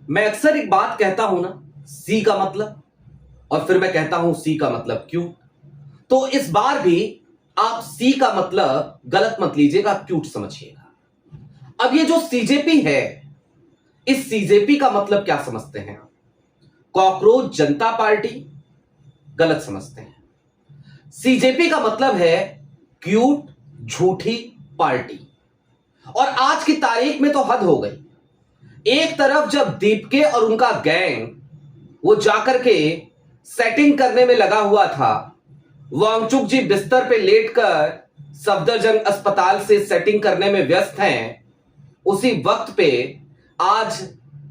मैं अक्सर एक बात कहता हूं ना, सी का मतलब, और फिर मैं कहता हूं सी का मतलब क्यों। तो इस बार भी आप सी का मतलब गलत मत लीजिएगा, क्यूट समझिएगा। अब ये जो सीजेपी है, इस सीजेपी का मतलब क्या समझते हैं आप? कॉकरोच जनता पार्टी? गलत समझते हैं। सीजेपी का मतलब है क्यूट झूठी पार्टी। और आज की तारीख में तो हद हो गई। एक तरफ जब दीपके और उनका गैंग वो जाकर के सेटिंग करने में लगा हुआ था, वांगचुक जी बिस्तर पे लेटकर सफदरजंग अस्पताल से सेटिंग करने में व्यस्त हैं, उसी वक्त पे आज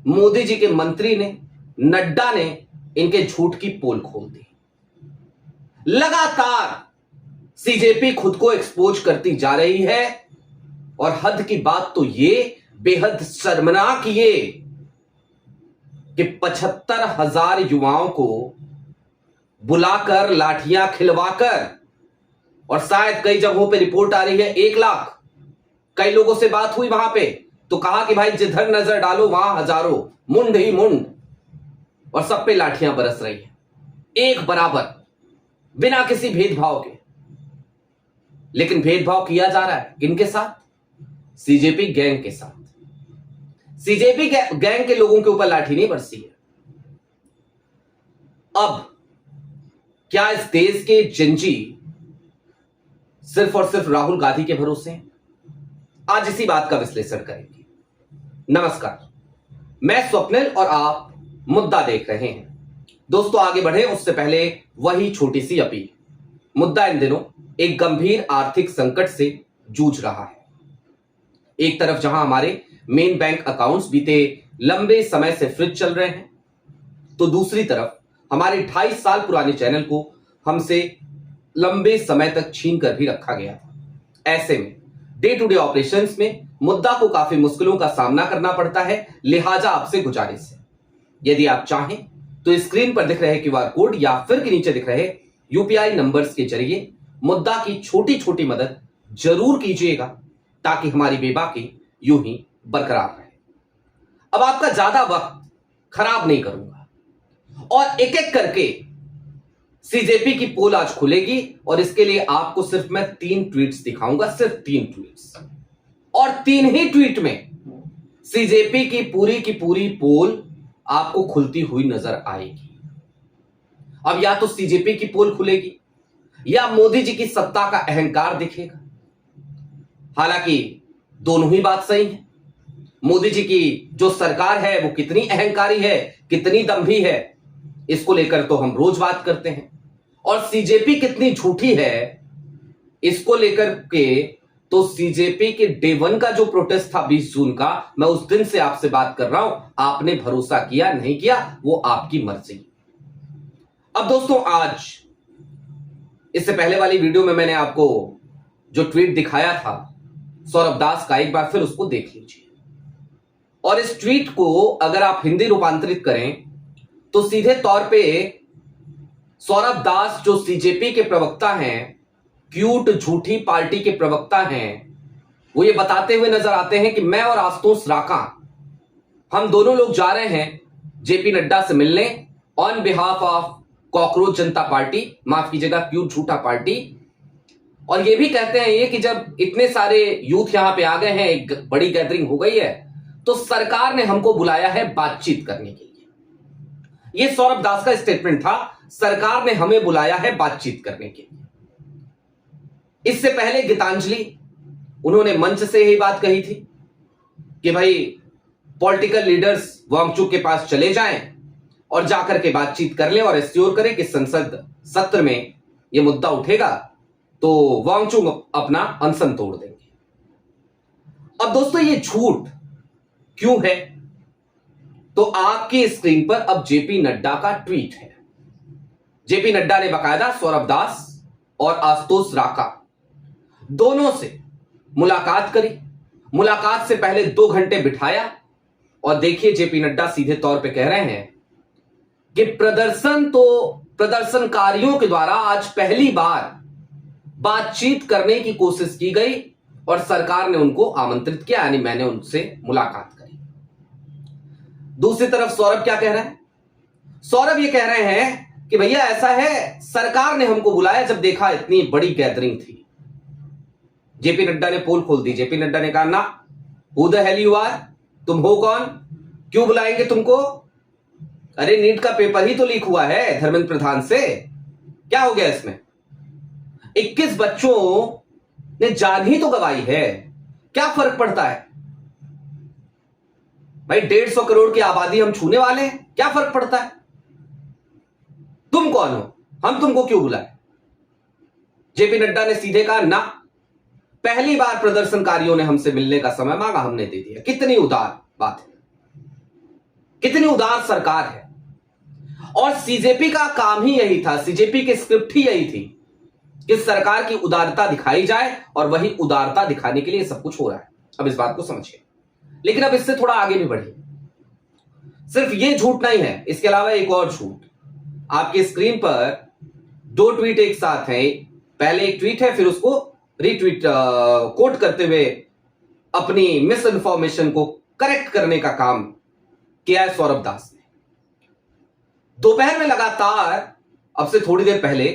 मोदी जी के मंत्री ने, नड्डा ने इनके झूठ की पोल खोल दी। लगातार सीजेपी खुद को एक्सपोज करती जा रही है। और हद की बात तो ये, बेहद शर्मनाक ये, कि 75,000 युवाओं को बुलाकर लाठियां खिलवाकर, और शायद कई जगहों पे रिपोर्ट आ रही है 1 लाख। कई लोगों से बात हुई वहां पे, तो कहा कि भाई जिधर नजर डालो वहां हजारों, मुंड ही मुंड, और सब पे लाठियां बरस रही है एक बराबर, बिना किसी भेदभाव के। लेकिन भेदभाव किया जा रहा है किनके साथ? सीजेपी गैंग के साथ। सीजेपी गैंग के लोगों के ऊपर लाठी नहीं बरसी है। अब क्या इस देश के जंजी सिर्फ और सिर्फ राहुल गांधी के भरोसे हैं? आज इसी बात का विश्लेषण करेंगे। नमस्कार, मैं स्वप्निल और आप मुद्दा देख रहे हैं। दोस्तों, आगे बढ़े उससे पहले वही छोटी सी अपील। मुद्दा इन दिनों एक गंभीर आर्थिक संकट से जूझ रहा है। एक तरफ जहां हमारे मेन बैंक अकाउंट्स बीते लंबे समय से फ्रीज चल रहे हैं, तो दूसरी तरफ हमारे 28 साल पुराने चैनल को हमसे लंबे समय तक छीन कर भी रखा गया था। ऐसे में डे टू डे ऑपरेशंस में मुद्दा को काफी मुश्किलों का सामना करना पड़ता है। लिहाजा आपसे गुजारिश है, यदि आप चाहें तो स्क्रीन पर दिख रहे क्यूआर कोड या फिर के नीचे दिख रहे यूपीआई नंबर्स के जरिए मुद्दा की छोटी छोटी मदद जरूर कीजिएगा, ताकि हमारी बेबाकी यूं ही बरकरार रहे। अब आपका ज्यादा वक्त खराब नहीं करूंगा, और एक एक करके सीजेपी की पोल आज खुलेगी, और इसके लिए आपको सिर्फ मैं 3 ट्वीट्स दिखाऊंगा, सिर्फ 3 ट्वीट्स, और 3 ही ट्वीट में सीजेपी की पूरी पोल आपको खुलती हुई नजर आएगी। अब या तो सीजेपी की पोल खुलेगी या मोदी जी की सत्ता का अहंकार दिखेगा। हालांकि दोनों ही बात सही है। मोदी जी की जो सरकार है वो कितनी अहंकारी है, कितनी दंभी है, इसको लेकर तो हम रोज बात करते हैं। और सीजेपी कितनी झूठी है, इसको लेकर के तो सीजेपी के डे 1 का जो प्रोटेस्ट था 20 जून का, मैं उस दिन से आपसे बात कर रहा हूं। आपने भरोसा किया नहीं किया वो आपकी मर्जी। अब दोस्तों, आज इससे पहले वाली वीडियो में मैंने आपको जो ट्वीट दिखाया था सौरभ दास का, एक बार फिर उसको देख लीजिए। और इस ट्वीट को अगर आप हिंदी रूपांतरित करें तो सीधे तौर पे सौरभ दास जो सीजेपी के प्रवक्ता हैं, क्यूट झूठी पार्टी के प्रवक्ता हैं, वो ये बताते हुए नजर आते हैं कि मैं और आशुतोष राका, हम दोनों लोग जा रहे हैं जेपी नड्डा से मिलने on behalf of cockroach Janata party, माफ कीजिएगा क्यूट झूठा पार्टी। और ये भी कहते हैं ये कि जब इतने सारे यूथ यहां पे आ गए हैं, एक बड़ी गैदरिंग हो गई है, तो सरकार ने हमको बुलाया है बातचीत करने के लिए। ये सौरभ दास का स्टेटमेंट था, सरकार ने हमें बुलाया है बातचीत करने के लिए। इससे पहले गीतांजलि, उन्होंने मंच से यही बात कही थी कि भाई पॉलिटिकल लीडर्स वांगचुक के पास चले जाएं और जाकर के बातचीत कर लें और एश्योर करें कि संसद सत्र में यह मुद्दा उठेगा तो वांगचुक अपना अनशन तोड़ देंगे। अब दोस्तों, ये झूठ क्यों है? तो आपकी स्क्रीन पर अब जेपी नड्डा का ट्वीट है। जेपी नड्डा ने बकायदा सौरभ दास और आशुतोष राका दोनों से मुलाकात करी। मुलाकात से पहले 2 घंटे बिठाया, और देखिए जेपी नड्डा सीधे तौर पे कह रहे हैं कि प्रदर्शनकारियों के द्वारा आज पहली बार बातचीत करने की कोशिश की गई और सरकार ने उनको आमंत्रित किया, यानी मैंने उनसे मुलाकात करी। दूसरी तरफ सौरभ क्या कह रहे हैं? सौरभ ये कह रहे हैं कि भैया ऐसा है, सरकार ने हमको बुलाया जब देखा इतनी बड़ी गैदरिंग थी। जेपी नड्डा ने पोल खोल दी। जेपी नड्डा ने कहा ना, who the hell you are, तुम हो कौन, क्यों बुलाएंगे तुमको? अरे नीट का पेपर ही तो लीक हुआ है धर्मेंद्र प्रधान से, क्या हो गया इसमें? 21 बच्चों ने जान ही तो गंवाई है, क्या फर्क पड़ता है भाई? 150 करोड़ की आबादी हम छूने वाले हैं, क्या फर्क पड़ता है? तुम कौन हो, हम तुमको क्यों बुलाए? जेपी नड्डा ने सीधे कहा ना, पहली बार प्रदर्शनकारियों ने हमसे मिलने का समय मांगा, हमने दे दिया। कितनी उदार बात है, कितनी उदार सरकार है। और सीजेपी का काम ही यही था, सीजेपी की स्क्रिप्ट ही यही थी कि सरकार की उदारता दिखाई जाए, और वही उदारता दिखाने के लिए सब कुछ हो रहा है। अब इस बात को समझिए, लेकिन अब इससे थोड़ा आगे भी बढ़िए। सिर्फ ये झूठ नहीं है, इसके अलावा एक और झूठ आपकी स्क्रीन पर 2 ट्वीट एक साथ हैं। पहले एक ट्वीट है, फिर उसको रीट्वीट कोट करते हुए अपनी मिस इन्फॉर्मेशन को करेक्ट करने का काम किया है सौरभ दास ने। दोपहर में लगातार, अब से थोड़ी देर पहले,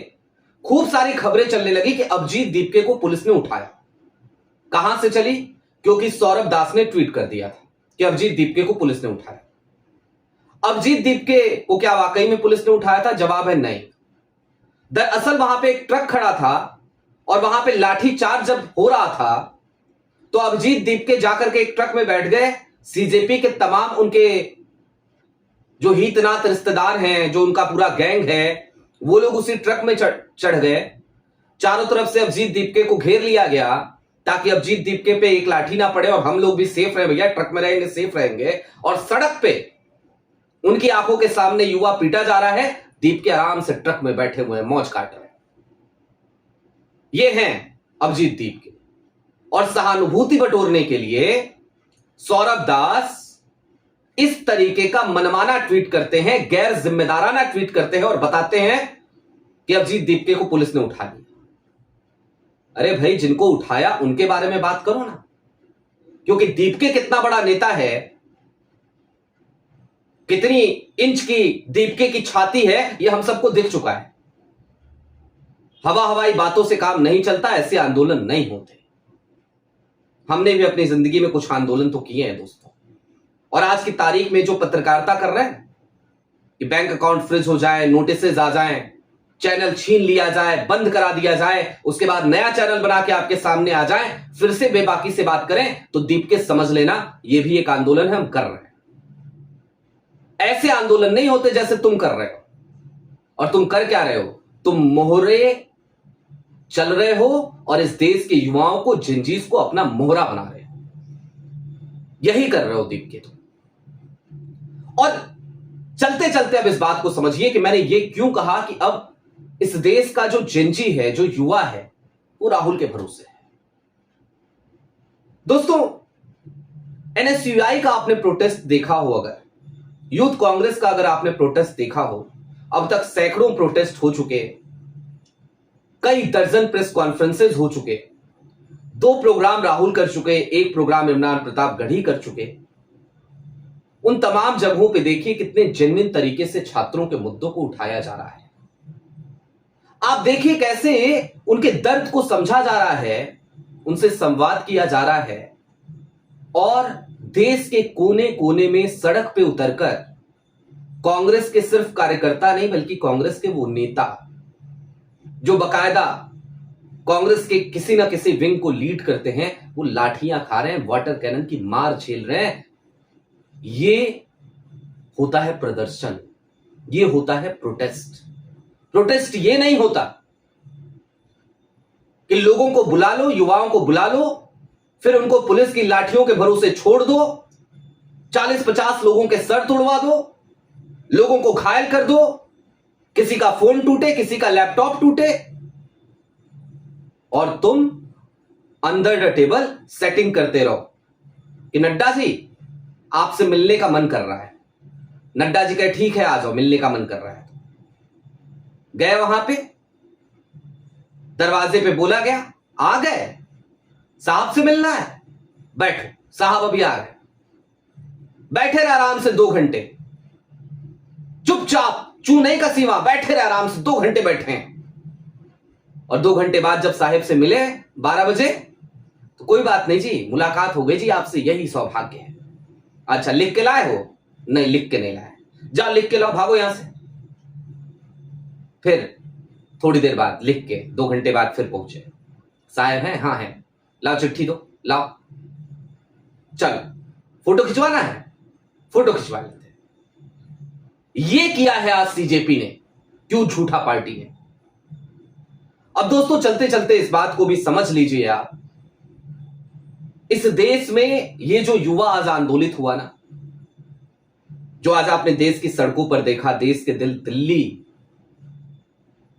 खूब सारी खबरें चलने लगी कि अभिजीत दीपके को पुलिस ने उठाया। कहां से चली? क्योंकि सौरभ दास ने ट्वीट कर दिया था कि अभिजीत दीपके को पुलिस ने उठाया। अभिजीत दीपके को क्या वाकई में पुलिस ने उठाया था? जवाब है नहीं। दरअसल वहां पे एक ट्रक खड़ा था, और वहां पे लाठीचार्ज जब हो रहा था तो अभिजीत दीपके जाकर के एक ट्रक में बैठ गए। सीजेपी के तमाम उनके जो हितनात रिश्तेदार हैं, जो उनका पूरा गैंग है, वो लोग उसी ट्रक में चढ़ गए। चारों तरफ से अभिजीत दीपके को घेर लिया गया ताकि अभिजीत दीपके पे एक लाठी ना पड़े और हम लोग भी सेफ रहे। भैया ट्रक में रहेंगे, सेफ रहेंगे। और सड़क पे उनकी आंखों के सामने युवा पीटा जा रहा है, दीपके आराम से ट्रक में बैठे हुए हैं, मौज काट रहे हैं। ये हैं अभिजीत दीपके। और सहानुभूति बटोरने के लिए सौरभ दास इस तरीके का मनमाना ट्वीट करते हैं, गैर जिम्मेदाराना ट्वीट करते हैं और बताते हैं कि अभिजीत दीपके को पुलिस ने उठा लिया। अरे भाई, जिनको उठाया उनके बारे में बात करो ना, क्योंकि दीपके कितना बड़ा नेता है, कितनी इंच की दीपके की छाती है, यह हम सबको दिख चुका है। हवा हवाई बातों से काम नहीं चलता, ऐसे आंदोलन नहीं होते। हमने भी अपनी जिंदगी में कुछ आंदोलन तो किए हैं दोस्तों। और आज की तारीख में जो पत्रकारिता कर रहे हैं कि बैंक अकाउंट फ्रीज हो जाए, नोटिसेस आ जाएं, चैनल छीन लिया जाए, बंद करा दिया जाए, उसके बाद नया चैनल बना के आपके सामने आ जाए, फिर से बेबाकी से बात करें, तो दीपके समझ लेना ये भी एक आंदोलन है, हम कर रहे हैं। ऐसे आंदोलन नहीं होते जैसे तुम कर रहे हो। और तुम कर क्या रहे हो? तुम मोहरे चल रहे हो और इस देश के युवाओं को, जिंजीस को अपना मोहरा बना रहे हो। यही कर रहे हो दीपके तुम। और चलते चलते अब इस बात को समझिए कि मैंने ये क्यों कहा कि अब इस देश का जो जिंजी है, जो युवा है, वो राहुल के भरोसे है। दोस्तों, एनएसयूआई का आपने प्रोटेस्ट देखा हो, अगर यूथ कांग्रेस का अगर आपने प्रोटेस्ट देखा हो, अब तक सैकड़ों प्रोटेस्ट हो चुके, कई दर्जन प्रेस कॉन्फ्रेंसेस हो चुके, 2 प्रोग्राम राहुल कर चुके, 1 प्रोग्राम इमरान प्रतापगढ़ी कर चुके। उन तमाम जगहों पे देखिए कितने जेन्युइन तरीके से छात्रों के मुद्दों को उठाया जा रहा है। आप देखिए कैसे उनके दर्द को समझा जा रहा है, उनसे संवाद किया जा रहा है, और देश के कोने कोने में सड़क पे उतरकर कांग्रेस के सिर्फ कार्यकर्ता नहीं, बल्कि कांग्रेस के वो नेता जो बकायदा कांग्रेस के किसी ना किसी विंग को लीड करते हैं, वो लाठियां खा रहे हैं, वाटर कैनन की मार झेल रहे हैं। ये होता है प्रदर्शन, ये होता है प्रोटेस्ट। प्रोटेस्ट ये नहीं होता कि लोगों को बुला लो, युवाओं को बुला लो, फिर उनको पुलिस की लाठियों के भरोसे छोड़ दो, 40-50 लोगों के सर तुड़वा दो, लोगों को घायल कर दो, किसी का फोन टूटे, किसी का लैपटॉप टूटे, और तुम अंडर द टेबल सेटिंग करते रहो कि नड्डा जी आपसे मिलने का मन कर रहा है। नड्डा जी कहे ठीक है आ जाओ, मिलने का मन कर रहा है। गए वहां पे, दरवाजे पे बोला गया, आ गए, साहब से मिलना है, बैठो, साहब अभी आ गए। बैठे रहे आराम से 2 घंटे, चुपचाप चूने का सीवा बैठे रहे आराम से 2 घंटे बैठे हैं। और 2 घंटे बाद जब साहेब से मिले 12 बजे, तो कोई बात नहीं जी, मुलाकात हो गई जी आपसे, यही सौभाग्य है। अच्छा लिख के लाए हो? नहीं, लिख के नहीं लाए। जा लिख के लाओ, भागो यहां से। फिर थोड़ी देर बाद लिख के 2 घंटे बाद फिर पहुंचे। साहब हैं? हाँ है। लाओ चिट्ठी दो, लाओ। चलो फोटो खिंचवाना है, फोटो खिंचवा लेते। ये किया है आज सीजेपी ने, क्यों झूठा पार्टी ने। अब दोस्तों चलते चलते इस बात को भी समझ लीजिए आप, इस देश में ये जो युवा आज आंदोलित हुआ ना, जो आज आपने देश की सड़कों पर देखा, देश के दिल्ली,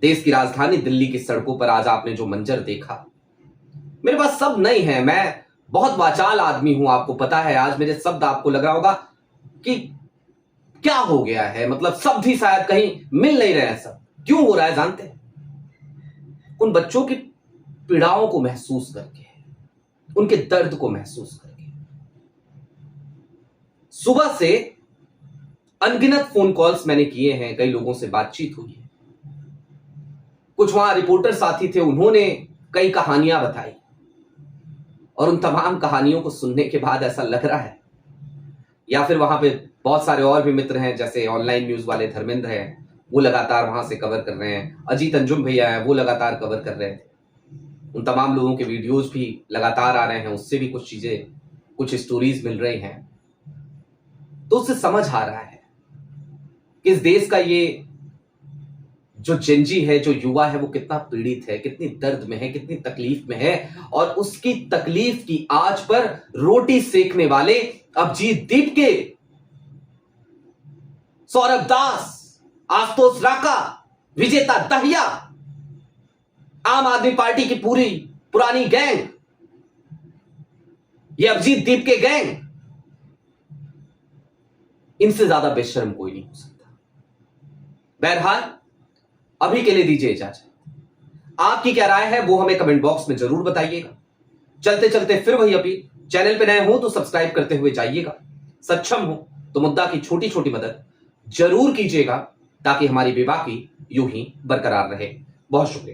देश की राजधानी दिल्ली की सड़कों पर आज आपने जो मंजर देखा, मेरे पास सब नहीं है, मैं बहुत वाचाल आदमी हूं, आपको पता है। आज मेरे शब्द आपको लग रहा होगा कि क्या हो गया है, मतलब शब्द ही शायद कहीं मिल नहीं रहे हैं। सब क्यों हो रहा है जानते हैं? उन बच्चों की पीड़ाओं को महसूस करके, उनके दर्द को महसूस करके। सुबह से अनगिनत फोन कॉल्स मैंने किए हैं, कई लोगों से बातचीत हुई है, कुछ वहां रिपोर्टर साथी थे, उन्होंने कई कहानियां बताई, और उन तमाम कहानियों को सुनने के बाद ऐसा लग रहा है, या फिर वहां पे बहुत सारे और भी मित्र हैं, जैसे ऑनलाइन न्यूज वाले धर्मेंद्र हैं, वो लगातार वहां से कवर कर रहे हैं, अजीत अंजुम भैया हैं, वो लगातार कवर कर रहे थे, उन तमाम लोगों के वीडियोज भी लगातार आ रहे हैं, उससे भी कुछ चीजें, कुछ स्टोरीज मिल रही हैं। तो उससे समझ आ रहा है कि इस देश का ये जो जेनजी है, जो युवा है, वो कितना पीड़ित है, कितनी दर्द में है, कितनी तकलीफ में है। और उसकी तकलीफ की आंच पर रोटी सेकने वाले अभिजीत दीपके, सौरभ दास, आशुतोष राका, विजेता दहिया, आम आदमी पार्टी की पूरी पुरानी गैंग, ये अभिजीत दीपके गैंग, इनसे ज्यादा बेशर्म कोई नहीं हो सकता। बहरहाल अभी के लिए दीजिए इजाजत। आपकी क्या राय है वो हमें कमेंट बॉक्स में जरूर बताइएगा। चलते चलते फिर वही अपील, चैनल पे नए हो तो सब्सक्राइब करते हुए जाइएगा, सक्षम हो तो मुद्दा की छोटी छोटी मदद जरूर कीजिएगा, ताकि हमारी बेबाकी यूं ही बरकरार रहे। बहुत शुक्रिया।